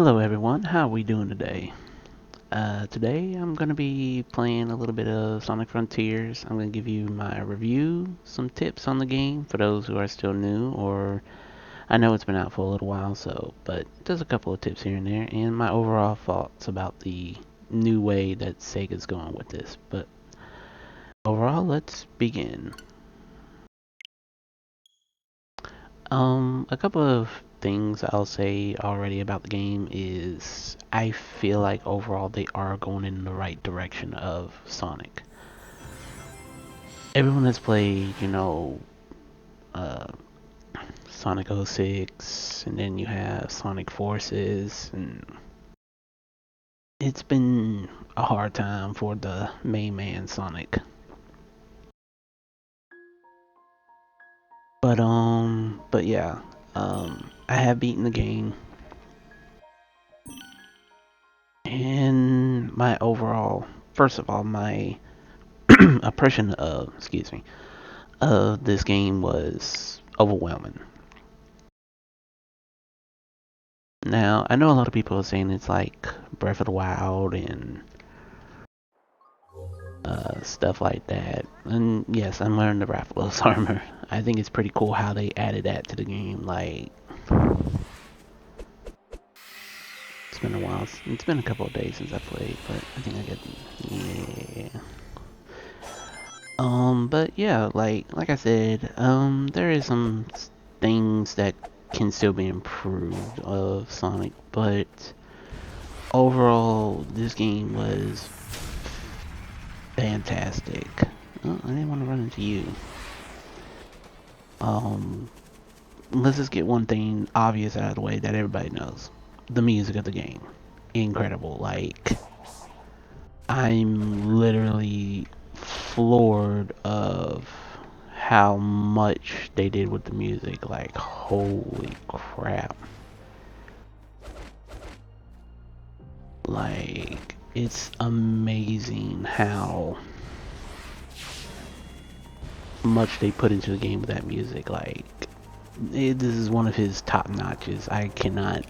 Hello everyone, how are we doing today? Today I'm going to be playing a little bit of Sonic Frontiers. I'm going to give you my review, some tips on the game for those who are still new, or I know it's been out for a little while, but there's a couple of tips here and there, and my overall thoughts about the new way that Sega's going with this. But overall, let's begin. A couple of things I'll say already about the game is I feel like overall they are going in the right direction of Sonic. Everyone has played, uh, Sonic 06, and then you have Sonic Forces, and it's been a hard time for the main man Sonic. But yeah, I have beaten the game, and my overall, first of all, my impression of, excuse me, of this game was overwhelming. Now, I know a lot of people are saying it's like Breath of the Wild and stuff like that. And yes, I'm learning the Rathalos armor. I think it's pretty cool how they added that to the game. Like, it's been a while. It's been a couple of days since I played, but I think I get, yeah. But yeah, like I said, there is some things that can still be improved of Sonic, but overall, this game was fantastic. Oh, I didn't want to run into you. Um, let's just get one thing obvious out of the way that everybody knows. The music of the game. Incredible. Like, I'm literally floored of how much they did with the music. Like, holy crap. Like, it's amazing how much they put into the game with that music. Like, this is one of his top notches. I cannot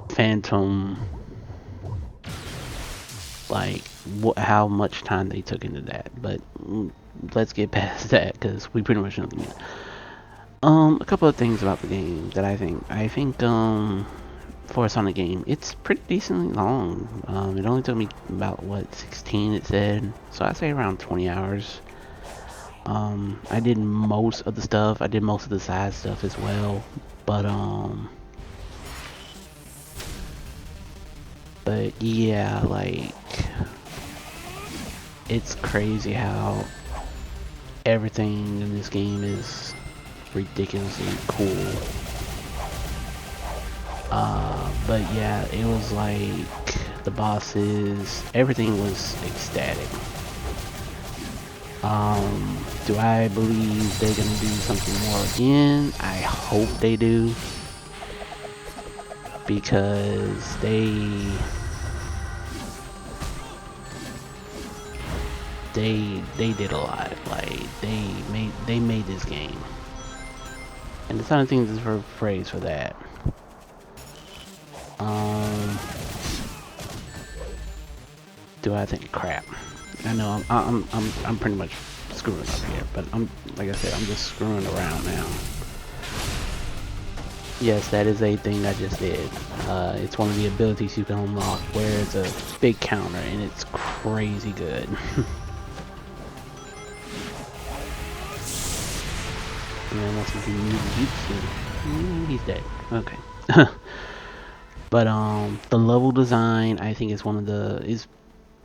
phantom like how much time they took into that. But let's get past that because we pretty much know the music. A couple of things about the game that I think for a Sonic game, it's pretty decently long. It only took me about what 16 it said, so I say around 20 hours. I did most of the stuff. I did most of the side stuff as well, but yeah, like it's crazy how everything in this game is ridiculously cool. But yeah, it was like the bosses, everything was ecstatic. Do I believe they're gonna do something more again? I hope they do, because they did a lot. Like they made this game, and the Sonic Team is for praise for that. Um, do I think crap? I know I'm pretty much screwing up here, but like I said, I'm just screwing around now. Yes, that is a thing I just did. It's one of the abilities you can unlock where it's a big counter and it's crazy good. And unless you can use jutsu, he's dead. Okay. But the level design I think is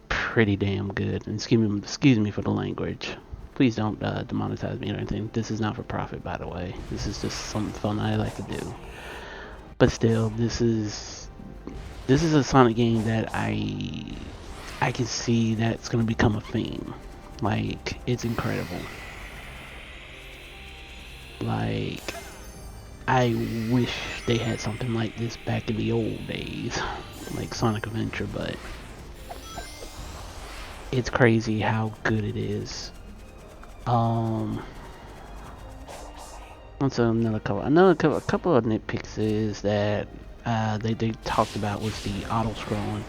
pretty damn good. And excuse me for the language. Please don't demonetize me or anything. This is not for profit, by the way. This is just something fun I like to do. But still, this is a Sonic game that I can see that it's gonna become a theme. Like, it's incredible. Like, I wish they had something like this back in the old days, like Sonic Adventure, but it's crazy how good it is. Um, Also, a couple of nitpicks is that they talked about was the auto scrolling,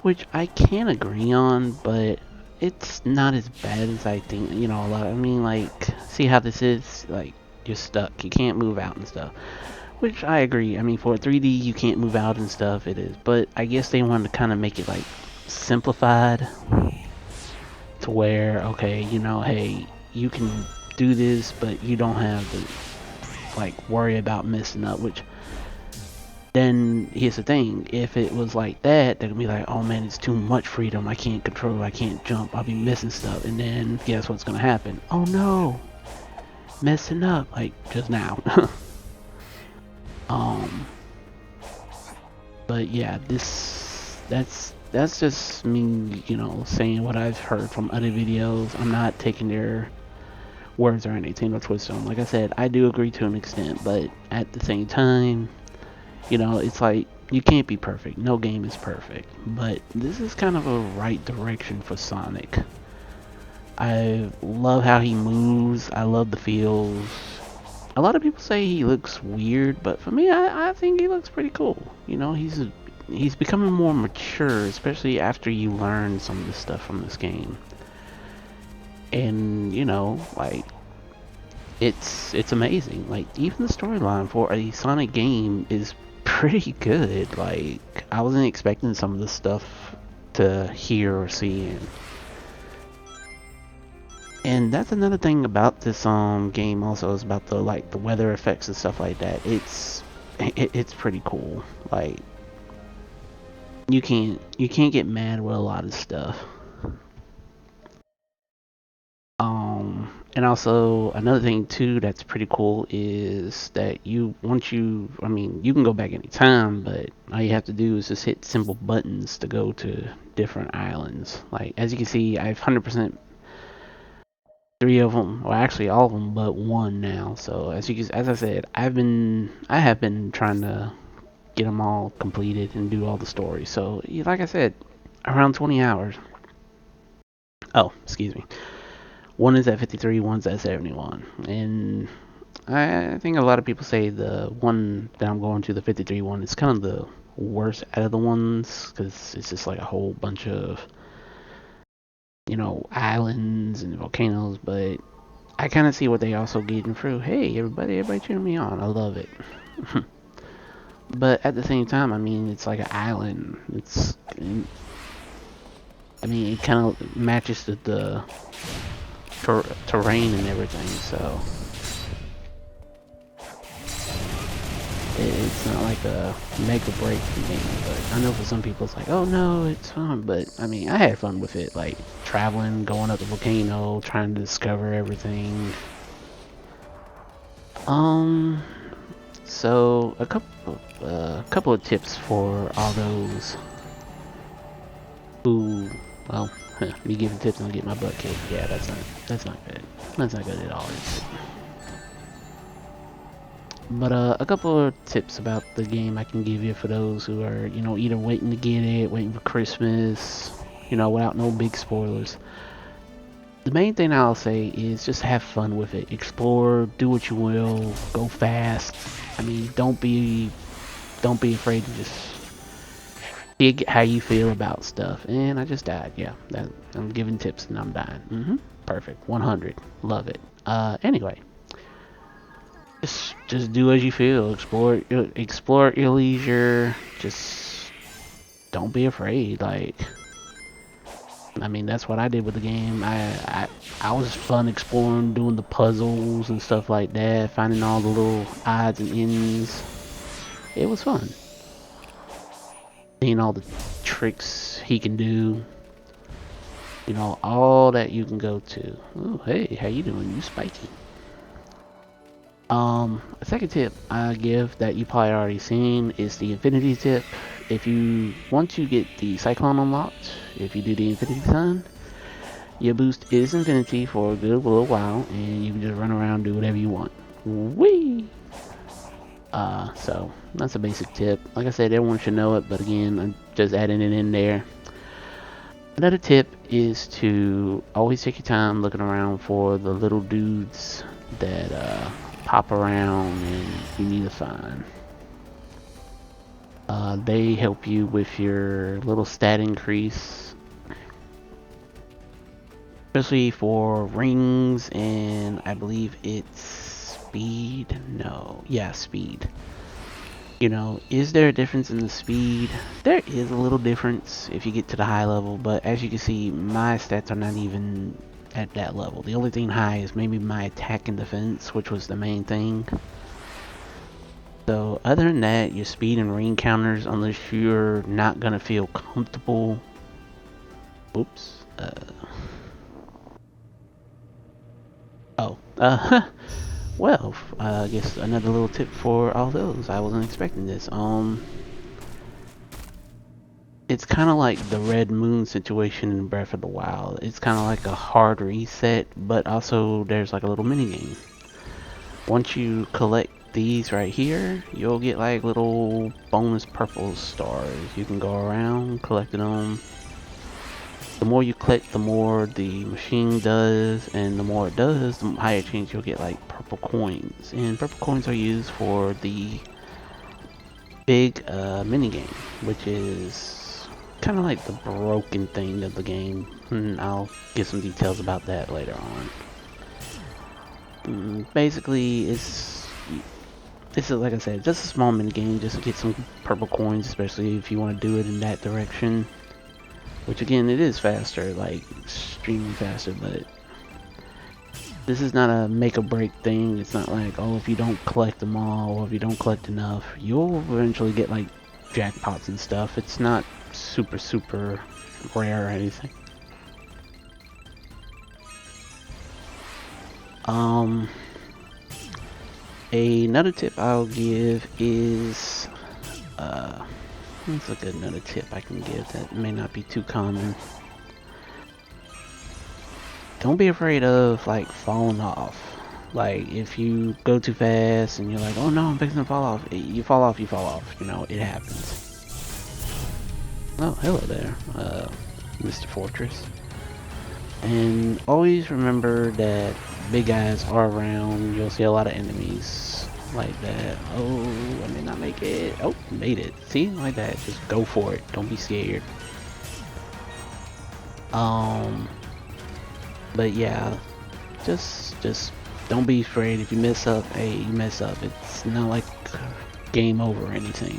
which I can agree on, but it's not as bad as I think. You know, I mean, like, see how this is? Like, you're stuck. You can't move out and stuff. Which I agree. I mean, for 3D, you can't move out and stuff. It is, but I guess they wanted to kind of make it like simplified to where, okay, you know, hey, you can do this, but you don't have to like worry about messing up. Which then here's the thing: if it was like that, they'd be like, oh man, it's too much freedom. I can't control. I can't jump. I'll be missing stuff. And then guess what's gonna happen? Oh no, messing up like just now. um. But yeah, that's just me, you know, saying what I've heard from other videos. I'm not taking their words or anything or twist them. Like I said, I do agree to an extent, but at the same time, you know, it's like you can't be perfect. No game is perfect. But this is kind of a right direction for Sonic. I love how he moves. I love the feels. A lot of people say he looks weird, but for me, I think he looks pretty cool. You know, he's becoming more mature, especially after you learn some of the stuff from this game. And you know, like it's amazing. Like even the storyline for a Sonic game is pretty good. Like I wasn't expecting some of the stuff to hear or see. And that's another thing about this game also is about the like the weather effects and stuff like that. It's pretty cool. Like you can't get mad with a lot of stuff. And also another thing too that's pretty cool is that I mean you can go back anytime, but all you have to do is just hit simple buttons to go to different islands. Like as you can see, I've 100% three of them, or actually all of them but one now. So as I said, I have been trying to get them all completed and do all the stories. So like I said, around 20 hours. Oh, excuse me. One is at 53, one's at 71, and I think a lot of people say the one that I'm going to, the 53 one, is kind of the worst out of the ones because it's just like a whole bunch of, you know, islands and volcanoes, but I kind of see what they also getting through. Hey, everybody cheering me on. I love it. But at the same time, I mean, it's like an island. I mean, it kind of matches the terrain and everything, so it's not like a make or break game. But I know for some people it's like, oh no, it's fun. But I mean, I had fun with it, like traveling, going up the volcano, trying to discover everything. So a couple of tips for all those who, well, me giving tips and get my butt kicked. Yeah, that's not good. That's not good at all. Is it? But a couple of tips about the game I can give you for those who are, you know, either waiting to get it, waiting for Christmas, you know, without no big spoilers. The main thing I'll say is just have fun with it. Explore, do what you will, go fast. I mean, don't be afraid to just see how you feel about stuff. And I just died. Yeah, I'm giving tips and I'm dying. Perfect. 100. Love it. Anyway, just do as you feel. Explore at your leisure. Just don't be afraid. Like, I mean, that's what I did with the game. I was fun exploring, doing the puzzles and stuff like that, finding all the little odds and ends. It was fun. Seeing all the tricks he can do. You know, all that you can go to. Oh, hey, how you doing? You spiky. A second tip I give that you probably already seen is the Infinity tip. If you want to get the Cyclone unlocked, if you do the Infinity Sun, your boost is Infinity for a good little while, and you can just run around and do whatever you want. Whee! So that's a basic tip. Like I said, everyone should know it, but again, I'm just adding it in there. Another tip is to always take your time looking around for the little dudes that pop around and you need to find. They help you with your little stat increase, especially for rings, and I believe it's speed. No, yeah, speed. You know, is there a difference in the speed? There is a little difference if you get to the high level, but as you can see, my stats are not even at that level. The only thing high is maybe my attack and defense, which was the main thing. So other than that, your speed and ring counters, unless you're not gonna feel comfortable. Oops. Oh. Well, I guess another little tip for all those. I wasn't expecting this. It's kind of like the Red Moon situation in Breath of the Wild. It's kind of like a hard reset, but also there's like a little mini game. Once you collect these right here, you'll get like little bonus purple stars. You can go around collecting them. The more you collect, the more the machine does, and the more it does, the higher chance you'll get like purple coins. And purple coins are used for the big mini game, which is kind of like the broken thing of the game. And I'll give some details about that later on. Basically, it's like I said, just a small mini game just to get some purple coins, especially if you want to do it in that direction. Which again, it is faster, like extremely faster, but this is not a make or break thing. It's not like, oh, if you don't collect them all, or if you don't collect enough, you'll eventually get like jackpots and stuff. It's not super rare or anything. Another tip I'll give is, what's a good another tip I can give that may not be too common? Don't be afraid of like falling off. Like if you go too fast and you're like, oh no, I'm fixing to fall off. You fall off, you fall off. You know, it happens. Oh, hello there, Mr. Fortress. And always remember that big guys are around. You'll see a lot of enemies like that. Oh, I may not make it. Oh, made it. See, like that. Just go for it. Don't be scared. But yeah, just don't be afraid. If you mess up, hey, you mess up. It's not like game over or anything.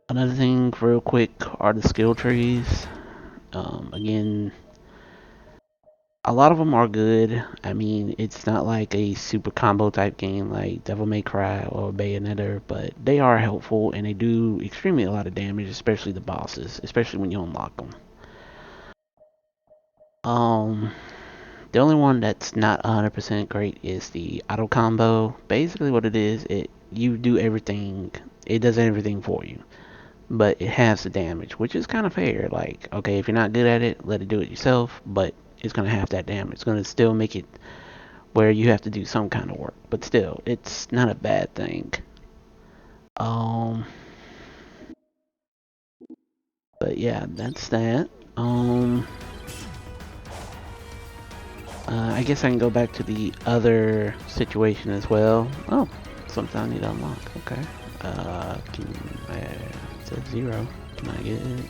Another thing real quick are the skill trees. Again, a lot of them are good. I mean, it's not like a super combo type game like Devil May Cry or Bayonetta, but they are helpful and they do extremely a lot of damage, especially the bosses, especially when you unlock them. The only one that's not 100% great is the auto combo. Basically what it is, you do everything, it does everything for you. But it has the damage, which is kind of fair. Like, okay, if you're not good at it, let it do it yourself, but it's going to have that damage. It's going to still make it where you have to do some kind of work. But still, it's not a bad thing. But yeah, that's that. I guess I can go back to the other situation as well. Oh, something I need to unlock. Okay. It says 0. Can I get it?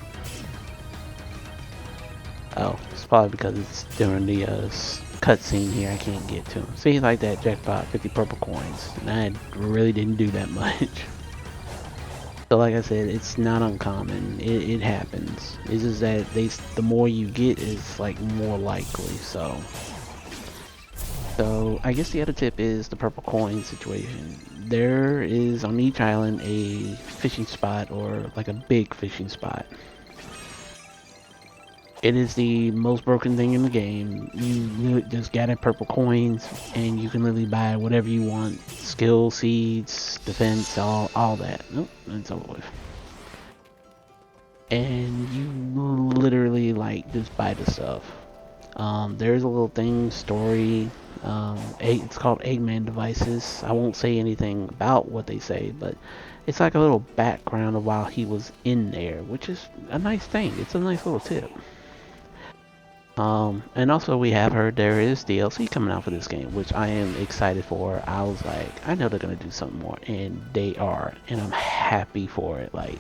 Oh, it's probably because it's during the cutscene here. I can't get to them. See, like that jackpot, 50 purple coins. And I really didn't do that much. So like I said, it's not uncommon. It happens. It's just that the more you get is like more likely. So I guess the other tip is the purple coin situation. There is on each island a fishing spot or like a big fishing spot. It is the most broken thing in the game. You just gather purple coins and you can literally buy whatever you want. Skill, seeds, defense, all that. Nope, that's over with. And you literally like just buy the stuff. There's a little thing, story. It's called Eggman Devices. I won't say anything about what they say, but it's like a little background of while he was in there, which is a nice thing. It's a nice little tip. And also we have heard there is DLC coming out for this game, which I am excited for. I was like, I know they're gonna do something more, and they are, and I'm happy for it. Like,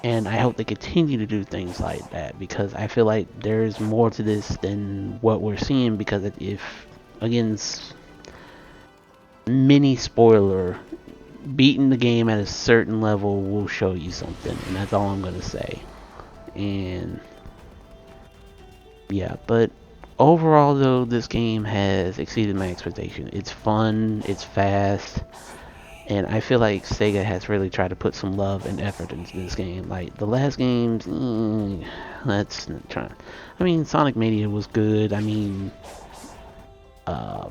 and I hope they continue to do things like that because I feel like there's more to this than what we're seeing. Because if, again, mini spoiler, beating the game at a certain level will show you something, and that's all I'm gonna say. And yeah, but overall though, this game has exceeded my expectation. It's fun, it's fast, and I feel like Sega has really tried to put some love and effort into this game. Like the last games, let's not try. I mean, Sonic Mania was good. I mean, uh,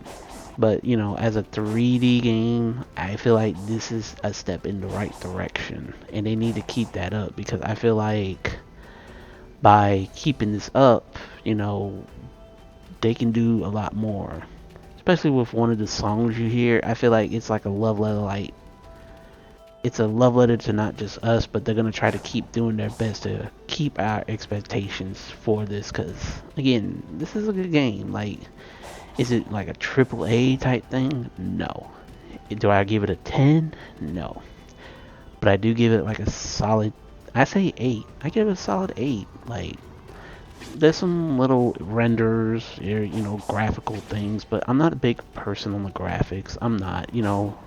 but you know, as a 3D game, I feel like this is a step in the right direction, and they need to keep that up because I feel like by keeping this up, you know, they can do a lot more. Especially with one of the songs you hear, I feel like it's like a love letter. Like it's a love letter to not just us, but they're gonna try to keep doing their best to keep our expectations for this. Cause again, this is a good game. Like, is it like a triple A type thing? No. Do I give it a 10? No. But I do give it like a solid. I say 8. I give it a solid 8. Like, there's some little renders, you know, graphical things, but I'm not a big person on the graphics. I'm not, you know,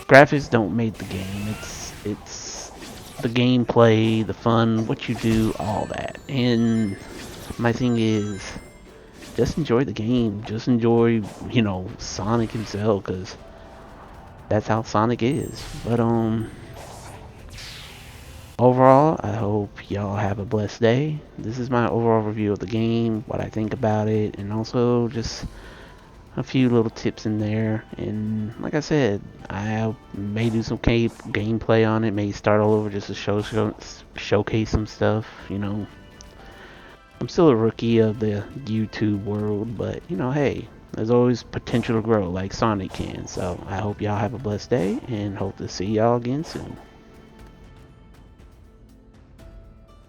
graphics don't make the game. It's the gameplay, the fun, what you do, all that. And my thing is, just enjoy the game. Just enjoy, you know, Sonic himself, cause that's how Sonic is. But overall, I hope y'all have a blessed day. This is my overall review of the game, what I think about it, and also just a few little tips in there. And like I said, I may do some gameplay on it, may start all over just to showcase some stuff. You know, I'm still a rookie of the YouTube world, but you know, hey, there's always potential to grow like Sonic can. So I hope y'all have a blessed day and hope to see y'all again soon.